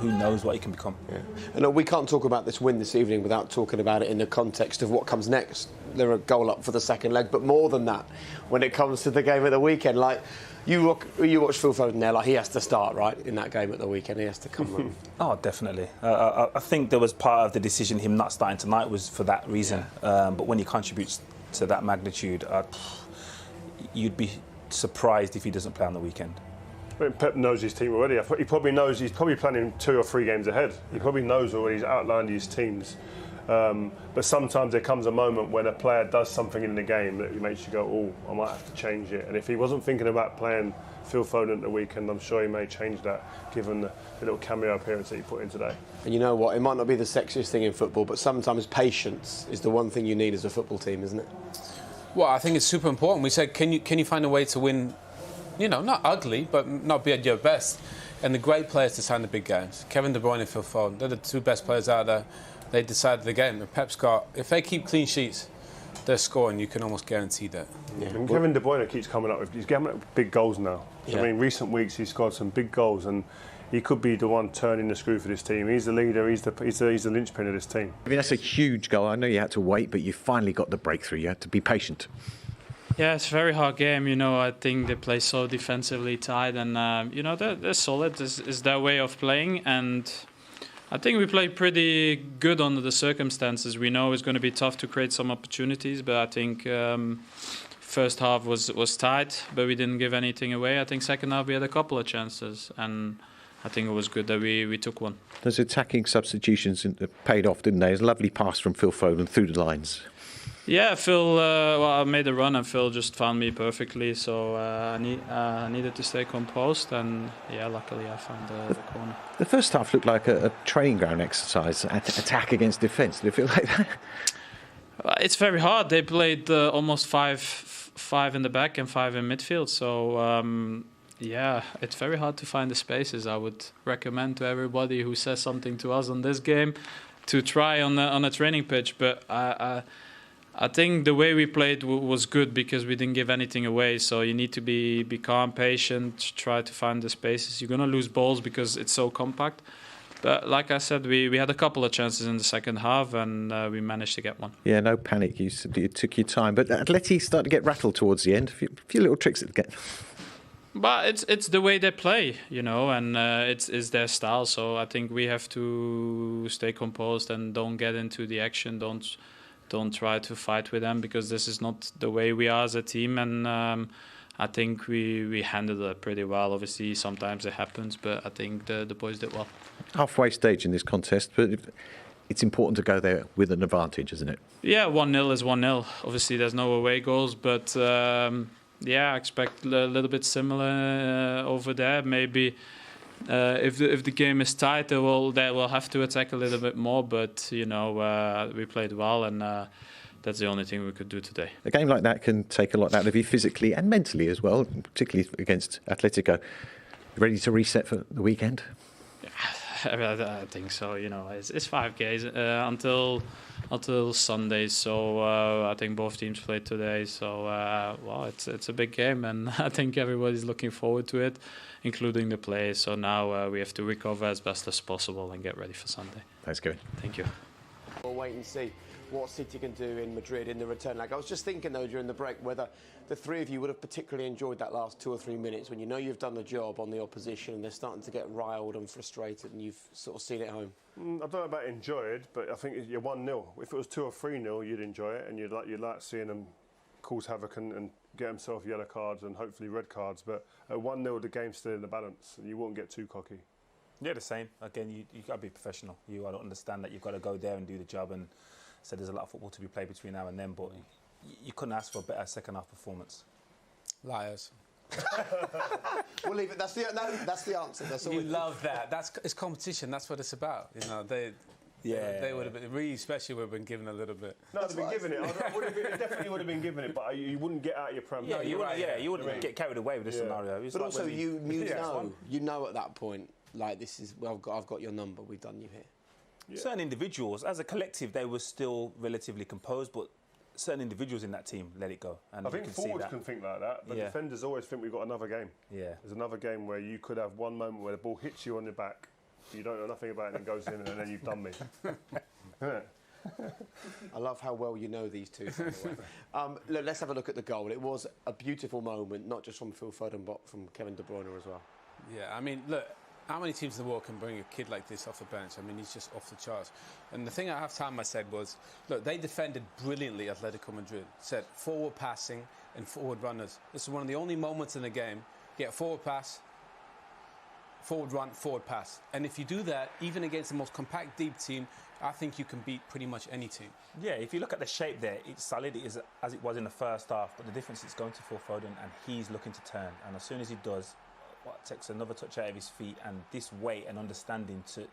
who knows what he can become. Yeah. And we can't talk about this win this evening without talking about it in the context of what comes next. They're a goal up for the second leg, but more than that, when it comes to the game at the weekend, like you watch Phil Foden there, like he has to start right in that game at the weekend. He has to come on. Oh, definitely. I think there was part of the decision him not starting tonight was for that reason. Yeah. But when he contributes to that magnitude, you'd be surprised if he doesn't play on the weekend. I mean, Pep knows his team already. He probably knows he's probably planning 2 or 3 games ahead. He probably knows already. He's outlined his teams. But sometimes there comes a moment when a player does something in the game that makes you go, oh, I might have to change it. And if he wasn't thinking about playing Phil Foden at the weekend, I'm sure he may change that, given the little cameo appearance that he put in today. And you know what? It might not be the sexiest thing in football, but sometimes patience is the one thing you need as a football team, isn't it? Well, I think it's super important. We said, can you find a way to win, you know, not ugly, but not be at your best. And the great players decide the big games. Kevin De Bruyne and Phil Foden, they're the 2 best players out there. They decided the game. And Pep's got, if they keep clean sheets, they're scoring. You can almost guarantee that. Yeah. And Kevin De Bruyne keeps coming up with, he's getting up with big goals now. Yeah. I mean, recent weeks he's scored some big goals, and he could be the one turning the screw for this team. He's the leader. He's the linchpin of this team. I mean, that's a huge goal. I know you had to wait, but you finally got the breakthrough. You had to be patient. Yeah, it's a very hard game. You know, I think they play so defensively tight, and you know they're solid. It's their way of playing, and I think we played pretty good under the circumstances. We know it's going to be tough to create some opportunities, but I think first half was tight, but we didn't give anything away. I think second half we had a couple of chances, and I think it was good that we took one. Those attacking substitutions paid off, didn't they? It was a lovely pass from Phil Foden through the lines. Yeah, Phil, well, I made a run and Phil just found me perfectly, so I needed to stay composed, and yeah, luckily I found the corner. The first half looked like a training ground exercise, attack against defence. Did it feel like that? It's very hard. They played almost five in the back and 5 in midfield, so yeah, it's very hard to find the spaces. I would recommend to everybody who says something to us on this game to try on a training pitch, but I think the way we played was good because we didn't give anything away. So you need to be calm, patient, try to find the spaces. You're going to lose balls because it's so compact. But like I said, we had a couple of chances in the second half, and we managed to get one. Yeah, no panic. You took your time. But Atleti started to get rattled towards the end. A few little tricks that get. But it's the way they play, you know, and it's their style. So I think we have to stay composed and don't get into the action. Don't try to fight with them, because this is not the way we are as a team. And I think we handled it pretty well. Obviously, sometimes it happens, but I think the boys did well. Halfway stage in this contest, but it's important to go there with an advantage, isn't it? Yeah, 1-0 is 1-0. Obviously, there's no away goals, but yeah, I expect a little bit similar over there. Maybe if the game is tight, they will have to attack a little bit more. But you know, we played well, and that's the only thing we could do today. A game like that can take a lot out of you physically and mentally as well, particularly against Atletico. Ready to reset for the weekend? I think so. You know, it's 5 games until Sunday. So I think both teams played today. So well, it's a big game, and I think everybody's looking forward to it, including the players. So now we have to recover as best as possible and get ready for Sunday. Thanks, Kevin. Thank you. We'll wait and see what City can do in Madrid in the return leg. I was just thinking, though, during the break, whether the three of you would have particularly enjoyed that last 2 or 3 minutes when you know you've done the job on the opposition and they're starting to get riled and frustrated and you've sort of seen it home. I don't know about enjoyed, but I think you're 1-0. If it was 2 or 3-0, you'd enjoy it, and you'd like seeing them cause havoc and get themselves yellow cards and hopefully red cards. But at 1-0, the game's still in the balance, and you won't get too cocky. Yeah, the same. Again, you got to be professional. You got to understand that you've got to go there and do the job. And so there's a lot of football to be played between now and then, but you couldn't ask for a better second half performance. Liars. We'll leave it. That's the answer. That's all. You love that. It's competition. That's what it's about. You know, they would have been really, especially would have been given a little bit. No, they've been given it. It definitely would have been given it, but you wouldn't get out of your prem. Yeah, you wouldn't get carried away with this scenario. But also, you know at that point, like this is I've got your number. We've done you here. Yeah. Certain individuals, as a collective, they were still relatively composed, but certain individuals in that team let it go. And I think forwards can think like that, but defenders always think we've got another game. Yeah. There's another game where you could have one moment where the ball hits you on the back you don't know nothing about it and goes in and then you've done me. I love how well you know these two, by the way. Look, let's have a look at the goal. It was a beautiful moment, not just from Phil Foden, but from Kevin De Bruyne as well. Yeah, I mean, look, how many teams in the world can bring a kid like this off the bench? I mean, he's just off the charts. And the thing at half-time I said was, look, they defended brilliantly Atletico Madrid. Said forward passing and forward runners. This is one of the only moments in the game you get forward pass, forward run, forward pass. And if you do that, even against the most compact, deep team, I think you can beat pretty much any team. Yeah, if you look at the shape there, it's solid as it was in the first half, but the difference is going to Phil Foden and he's looking to turn. And as soon as he does, takes another touch out of his feet and this weight and understanding to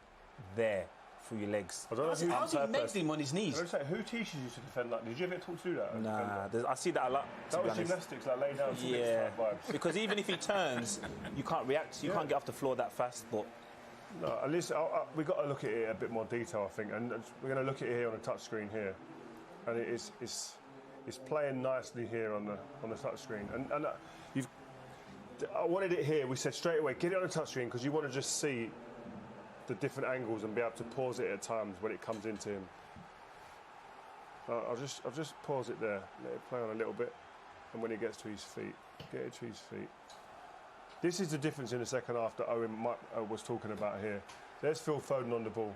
there through your legs. I don't know How's he made him on his knees? Who teaches you to defend like? Did you ever get taught to do that? Nah, I see that a lot. That was gymnastics, like lay down. Yeah, vibes. because even if he turns, you can't react. You can't get off the floor that fast. But no, at least we've got to look at it in a bit more detail, I think, and we're going to look at it here on the touch screen here, and it's playing nicely here on the touch screen, and I wanted it here. We said straight away, get it on the touch screen because you want to just see the different angles and be able to pause it at times when it comes into him. I'll just pause it there, let it play on a little bit, and when he gets to his feet, get it to his feet. This is the difference in the second half that Owen was talking about here. There's Phil Foden on the ball.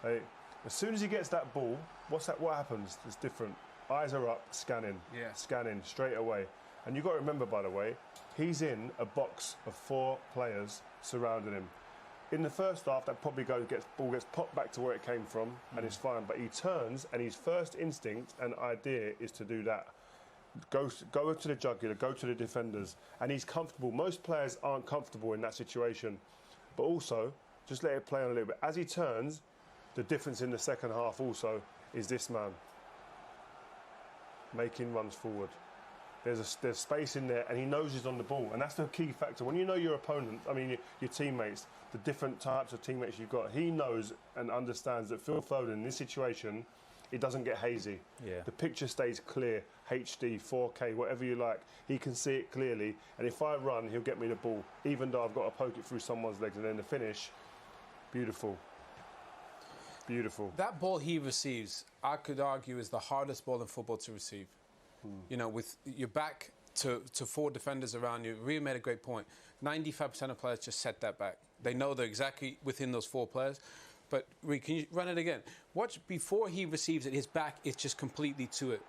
Hey, as soon as he gets that ball, what happens? It's different. Eyes are up, scanning straight away. And you've got to remember, by the way, he's in a box of 4 players surrounding him. In the first half, that probably ball gets popped back to where it came from, and it's fine. But he turns, and his first instinct and idea is to do that. Go to the jugular, go to the defenders, and he's comfortable. Most players aren't comfortable in that situation. But also, just let it play on a little bit. As he turns, the difference in the second half also is this man making runs forward. There's space in there, and he knows he's on the ball, and that's the key factor. When you know your opponent, I mean your teammates, the different types of teammates you've got, he knows and understands that Phil Foden in this situation, it doesn't get hazy. Yeah. The picture stays clear, HD, 4K, whatever you like. He can see it clearly, and if I run, he'll get me the ball, even though I've got to poke it through someone's legs, and then the finish, beautiful. Beautiful. That ball he receives, I could argue, is the hardest ball in football to receive. You know, with your back to 4 defenders around you. Rio made a great point. 95% of players just set that back. They know they're exactly within those 4 players. But, Rio, can you run it again? Watch, before he receives it, his back is just completely to it.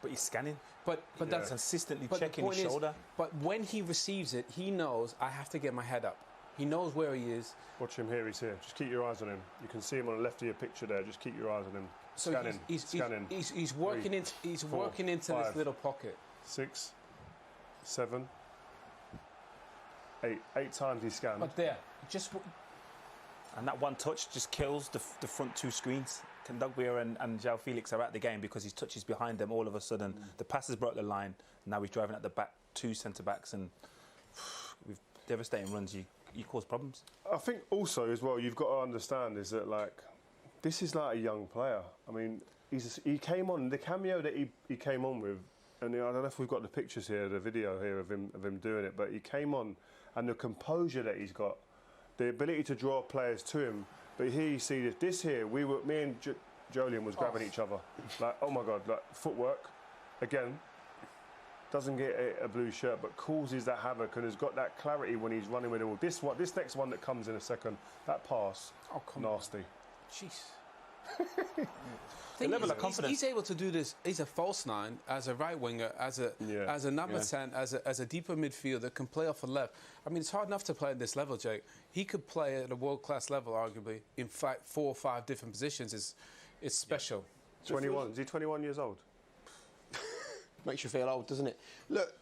But he's scanning. But that's consistently checking his shoulder. But when he receives it, he knows, I have to get my head up. He knows where he is. Watch him here, he's here. Just keep your eyes on him. You can see him on the left of your picture there. Just keep your eyes on him. So scanning, he's working 3, 4, working into 5, this little pocket. 6, 7, 8. 8 times he scanned. But there, and that one touch just kills the front 2 screens. Kondogbia and João Felix are at the game because his touch is behind them. All of a sudden, the passes broke the line. Now he's driving at the back, 2 centre backs, and with devastating runs, you cause problems. I think also as well, you've got to understand is that this is like a young player. I mean, he came on the cameo that he came on with, and I don't know if we've got the pictures here, the video here of him doing it, but he came on, and the composure that he's got, the ability to draw players to him. But here you see this here, me and Jolien was grabbing each other, like, oh my God, like footwork, again. Doesn't get a blue shirt, but causes that havoc and has got that clarity when he's running with it all. This next one that comes in a second, that pass, nasty. Jeez. The level of confidence. He's able to do this. He's a false 9, as a right winger, as a number 10, as a deeper midfielder, can play off the left. I mean, it's hard enough to play at this level, Jake. He could play at a world-class level, arguably, in 4 or 5 different positions. It's special. 21. Is he 21 years old? Makes you feel old, doesn't it? Look,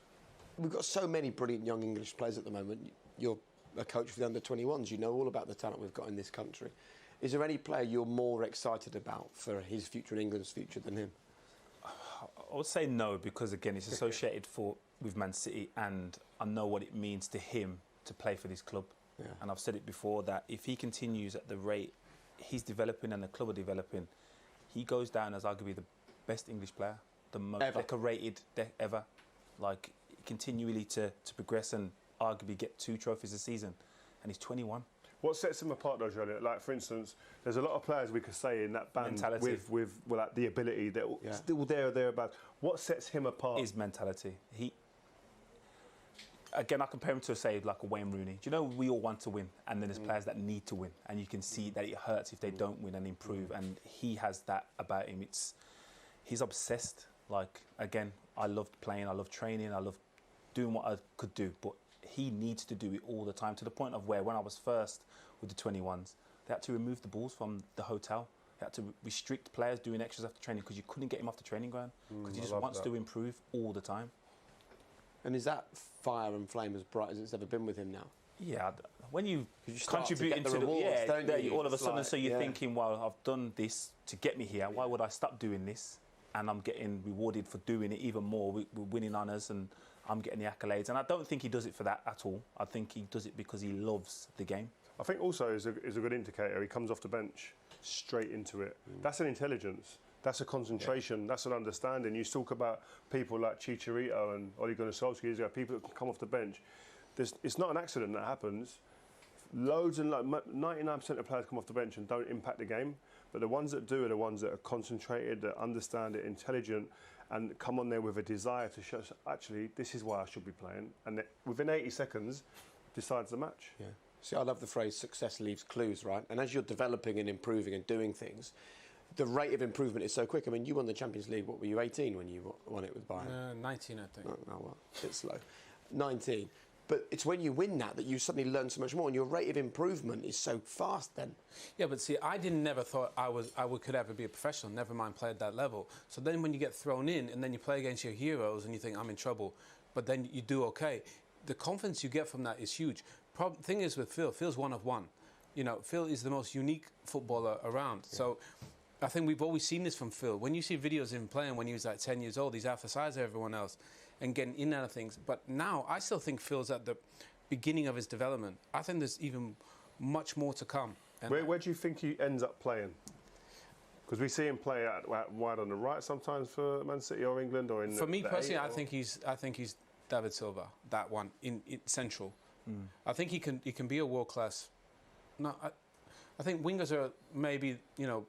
we've got so many brilliant young English players at the moment. You're a coach for the under-21s. You know all about the talent we've got in this country. Is there any player you're more excited about for his future and England's future than him? I would say no, because, again, he's associated with Man City, and I know what it means to him to play for this club. Yeah. And I've said it before, that if he continues at the rate he's developing and the club are developing, he goes down as arguably the best English player. The most decorated ever, continually to progress and arguably get 2 trophies a season, and he's 21. What sets him apart, though, Jolie? Like, for instance, there's a lot of players we could say in that band with like, the ability, they're still there or thereabouts. What sets him apart? His mentality. Again, I compare him to, say, like a Wayne Rooney. Do you know we all want to win, and then there's players that need to win, and you can see that it hurts if they don't win and improve. And he has that about him. He's obsessed. Like, again, I loved playing, I loved training, I loved doing what I could do, but he needs to do it all the time, to the point of where when I was first with the 21s, they had to remove the balls from the hotel. They had to restrict players doing extras after training because you couldn't get him off the training ground because he just wants to improve all the time. And is that fire and flame as bright as it's ever been with him now? Yeah, when you contribute into the rewards, all of a sudden, so you're thinking, well, I've done this to get me here. Why would I stop doing this? And I'm getting rewarded for doing it even more. We're winning honours and I'm getting the accolades. And I don't think he does it for that at all. I think he does it because he loves the game. I think also is a good indicator. He comes off the bench straight into it. That's an intelligence. That's a concentration. That's an understanding. You talk about people like Chicharito and Ole Gunnar Solskjaer, people that can come off the bench. It's not an accident that happens. Loads and 99% of players come off the bench and don't impact the game. But the ones that do are the ones that are concentrated, that understand it, intelligent, and come on there with a desire to show, actually, this is why I should be playing. And within 80 seconds, decides the match. Yeah. See, I love the phrase, success leaves clues, right? And as you're developing and improving and doing things, the rate of improvement is so quick. I mean, you won the Champions League, what were you, 18 when you won it with Bayern? 19, I think. Oh, well, a bit slow. 19. But it's when you win that you suddenly learn so much more, and your rate of improvement is so fast then. Yeah, but see, I never thought I could ever be a professional, never mind play at that level. So then when you get thrown in and then you play against your heroes and you think, I'm in trouble, but then you do okay, the confidence you get from that is huge. Thing is with Phil's one of one. You know, Phil is the most unique footballer around. Yeah. So I think we've always seen this from Phil. When you see videos of him playing when he was like 10 years old, he's half the size of everyone else and getting in and out of things. But now I still think Phil's at the beginning of his development. I think there's even much more to come. Where do you think he ends up playing? Because we see him play out wide on the right sometimes for Man City or England, or in. For me personally, I think he's David Silva, that one in central. I think he can be a world class. No, I think wingers are maybe, you know.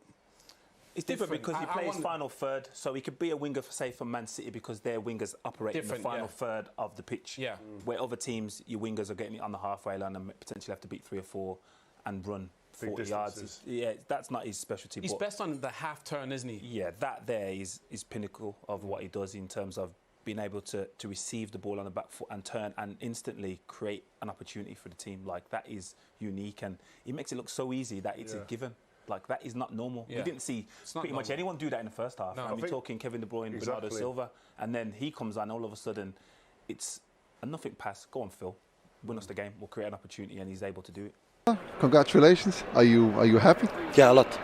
It's different because he plays final third, so he could be a winger, say, for Man City because their wingers operate in the final third of the pitch. Yeah. Where other teams, your wingers are getting it on the halfway line and potentially have to beat 3 or 4 and run 40 yards. Yeah, that's not his specialty. He's best on the half turn, isn't he? Yeah, that there is pinnacle of what he does in terms of being able to receive the ball on the back foot and turn and instantly create an opportunity for the team. Like, that is unique, and he makes it look so easy that it's a given. Like, that is not normal. Yeah. We didn't see pretty much anyone do that in the first half. No, and we're talking Kevin De Bruyne, Bernardo Silva, and then he comes on, all of a sudden, it's a nothing pass. Go on, Phil. Win us the game. We'll create an opportunity, and he's able to do it. Congratulations. Are you happy? Yeah, a lot.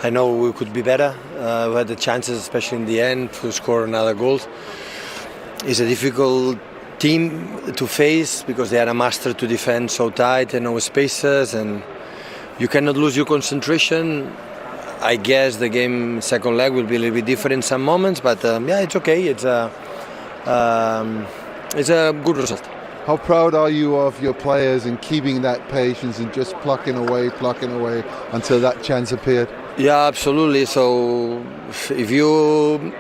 I know we could be better. We had the chances, especially in the end, to score another goal. It's a difficult team to face because they are a master to defend so tight and no spaces, and you cannot lose your concentration. I guess the game second leg will be a little bit different in some moments, but yeah, it's okay. It's a good result. How proud are you of your players in keeping that patience and just plucking away until that chance appeared? Yeah, absolutely. So if you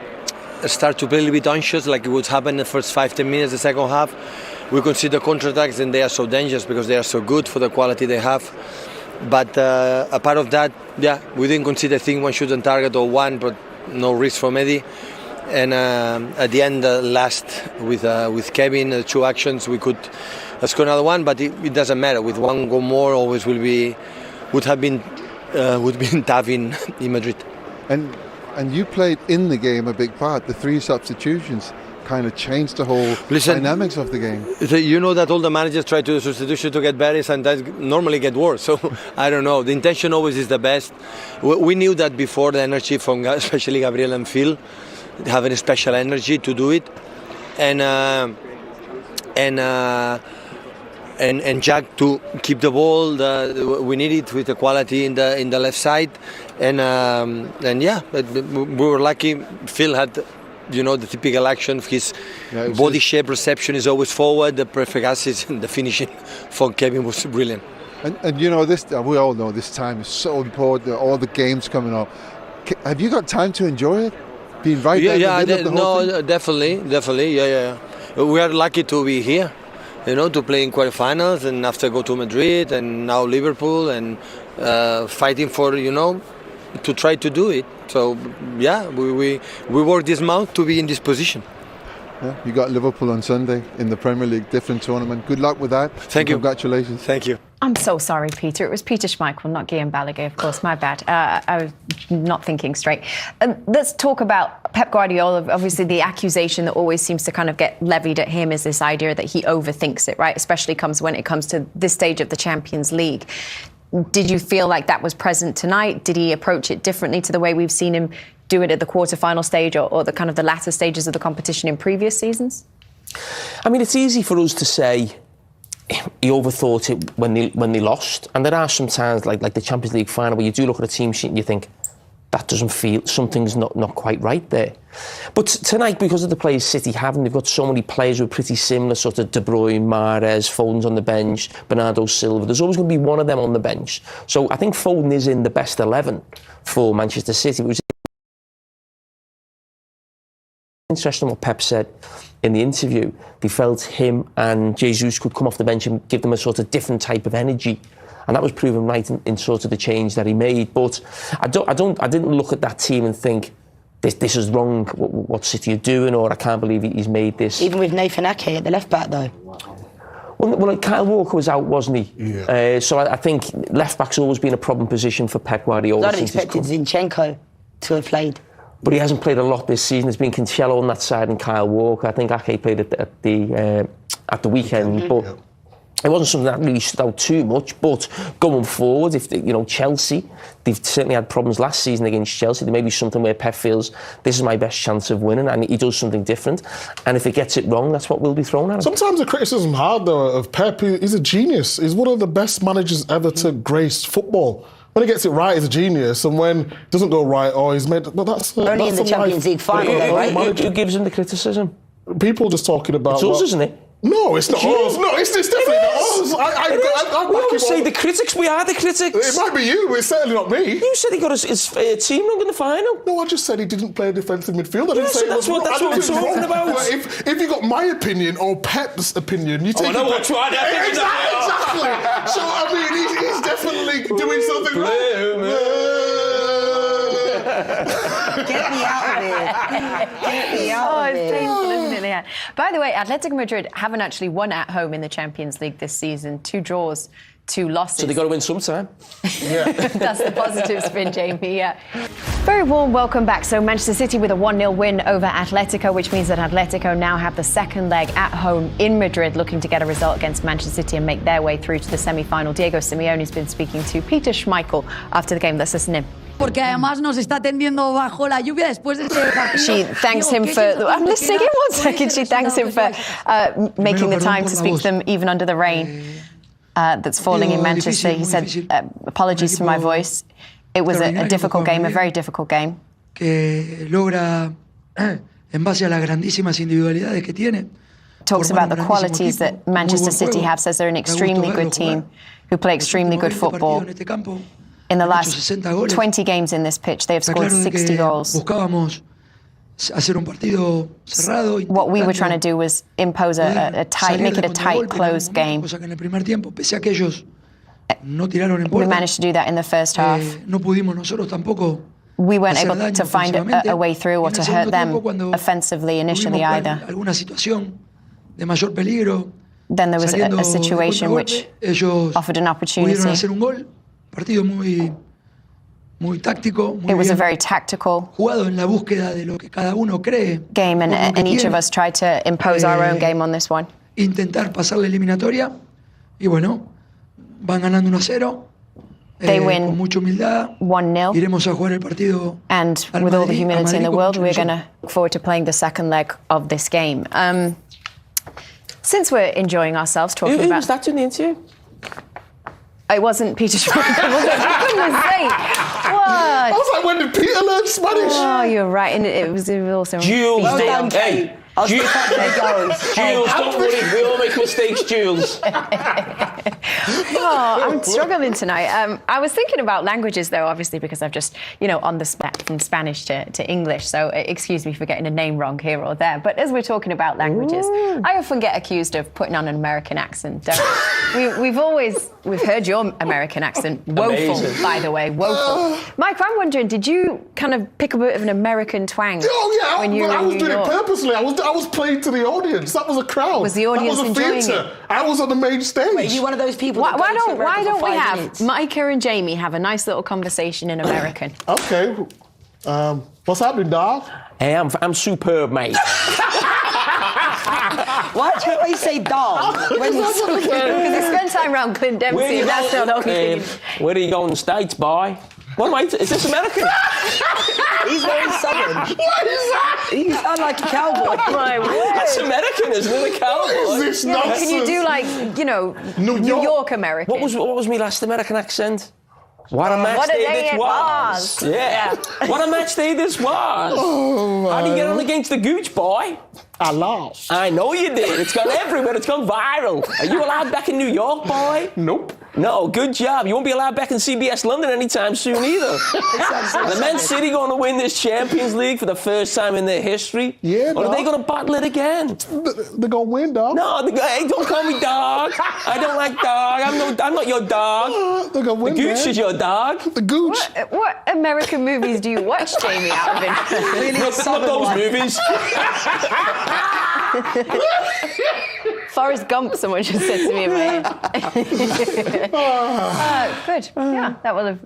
start to play a little bit anxious, like it would happen in the first 5-10 minutes, the second half, we consider counter-attacks, and they are so dangerous because they are so good for the quality they have. But a part of that, yeah, we didn't consider one shot on target or one, but no risk from Eddie. And at the end, last with Kevin, 2 actions, we could score another one, but it doesn't matter. With 1 goal more, always would have been tough in Madrid. And you played in the game a big part. The 3 substitutions kind of changed the whole dynamics of the game. You know that all the managers try to do substitution to get better, and that normally get worse. So I don't know. The intention always is the best. We knew that before, the energy from especially Gabriel and Phil, having a special energy to do it, and Jack to keep the ball. We need it with the quality in the left side, and yeah, we were lucky. Phil had, you know, the typical action. His body shape reception is always forward. The perfect assist and the finishing for Kevin was brilliant. And you know, we all know this time is so important. All the games coming up. Have you got time to enjoy it? Being right there in the middle of the whole thing? Definitely. Yeah. We are lucky to be here, to play in quarterfinals and after go to Madrid and now Liverpool and fighting for, to try to do it. So, yeah, we work this month to be in this position. Yeah, you got Liverpool on Sunday in the Premier League, different tournament. Good luck with that. Thank you. Congratulations. Thank you. I'm so sorry, Peter. It was Peter Schmeichel, not Guillaume Balaguer, of course. My bad. I was not thinking straight. Let's talk about Pep Guardiola. Obviously, the accusation that always seems to kind of get levied at him is this idea that he overthinks it, right? Especially when it comes to this stage of the Champions League. Did you feel like that was present tonight? Did he approach it differently to the way we've seen him do it at the quarter-final stage or the kind of the latter stages of the competition in previous seasons? I mean, it's easy for us to say he overthought it when they lost, and there are some times like the Champions League final where you do look at a team sheet and you think that doesn't feel, something's not quite right there. But tonight, because of the players City haven't, they've got so many players who are pretty similar, sort of De Bruyne, Mahrez, Foden's on the bench, Bernardo Silva. There's always going to be one of them on the bench. So I think Foden is in the best 11 for Manchester City. It was interesting what Pep said in the interview. They felt him and Jesus could come off the bench and give them a sort of different type of energy, and that was proven right in sort of the change that he made. But I didn't look at that team and think this is wrong what City are doing, or I can't believe he's made this. Even with Nathan Ake at the left back though. Well, Kyle Walker was out, wasn't he? Yeah. So I think left back's always been a problem position for Pep Guardiola. I'd expected Zinchenko to have played. But he hasn't played a lot this season. There's been Cancelo on that side and Kyle Walker. I think Ake played at the weekend, but it wasn't something that really stood out too much. But going forward, if Chelsea, they've certainly had problems last season against Chelsea. There may be something where Pep feels this is my best chance of winning, and he does something different. And if he gets it wrong, that's what will be thrown at him. Sometimes the criticism hard though of Pep. He's a genius. He's one of the best managers ever to grace football. When he gets it right, he's a genius, and when it doesn't go right, he's made. But that's only in the Champions League final, right? Who gives him the criticism? People just talking about. It's us, isn't it? No, it's not us. No, it's definitely not us. We always say the critics. We are the critics. It might be you, but it's certainly not me. You said he got his team wrong in the final. No, I just said he didn't play defensive midfield. I didn't say that's what we're talking about. If you got my opinion or Pep's opinion, you take. I know what's right. Exactly. So I mean, he's definitely doing something wrong. Get me out of here. Get me out of here. It's painful, isn't it, Leanne? By the way, Atletico Madrid haven't actually won at home in the Champions League this season. 2 draws, 2 losses. So they've got to win sometime. Yeah. That's the positive spin, Jamie, yeah. Very warm welcome back. So Manchester City with a 1-0 win over Atletico, which means that Atletico now have the second leg at home in Madrid, looking to get a result against Manchester City and make their way through to the semi-final. Diego Simeone's been speaking to Peter Schmeichel after the game. Let's listen in. Porque además nos está atendiendo bajo la lluvia después de este partido. She thanks him for. I'm listening. One second. She thanks him for making the time to speak to them even under the rain that's falling in Manchester. He said, "Apologies for my voice. It was a difficult game, a very difficult game." Que logra, en base a las grandísimas individualidades que tiene. Talks about the qualities that Manchester City have. Says they're an extremely good team who play extremely good football. In the last 20 games in this pitch, they have scored 60 goals. What we were trying to do was impose make it a tight, closed game. We managed to do that in the first half. We weren't able to find a way through or to hurt them offensively initially either. Then there was a situation which offered an opportunity. It was a very tactical game, and each of us tried to impose our own game on this one. They win 1-0, and with all the humility in the world, we're going to look forward to playing the second leg of this game. Since we're enjoying ourselves talking Who was that doing the interview? It wasn't Peter Schmeichel, was it? For goodness sake. What? I was like, when did Peter learn Spanish? Oh, you're right. And it was also... Jules, well done, hey, I'll see how it goes. Jules, don't worry, we all make mistakes, Jules. Oh, I'm struggling tonight. I was thinking about languages, though, obviously, because I've just, on the from Spanish to English. So excuse me for getting a name wrong here or there. But as we're talking about languages, I often get accused of putting on an American accent. Don't we've heard your American accent. Woeful, amazing. By the way, woeful. Mike, I'm wondering, did you kind of pick a bit of an American twang? Oh yeah, when you were I was in doing New York? it purposely. I was playing to the audience. That was a crowd. Was the audience that was a enjoying theatre. it? I was on the main stage. Wait, are you one of those people? Why don't we have Micah and Jamie have a nice little conversation in American? Okay. What's happening, dog? Hey, I'm superb, mate. Why do you always say dog? Because they spend time around Clint Dempsey and that's not okay. Where are you going, States, boy? What, mate? Is this American? He's very southern. What is that? You sound like a cowboy. My word. That's American, isn't it? A cowboy. What is this nonsense? Can you do New York American? What was my last American accent? What a match day this was. Yeah. What a match day this was. Oh, how did you get on against the Gooch, boy? I lost. I know you did. It's gone everywhere. It's gone viral. Are you allowed back in New York, boy? Nope. No, good job. You won't be allowed back in CBS London anytime soon either. The Man City going to win this Champions League for the first time in their history? Yeah, or are they going to bottle it again? They're going to win, dog. No, hey, don't call me dog. I don't like dog. I'm not your dog. They're going to win, The Gooch is your dog. The Gooch. What American movies do you watch, Jamie, out of interest? Really not those movies. Forrest Gump, someone just said to me in my ear. Good. Yeah, that will have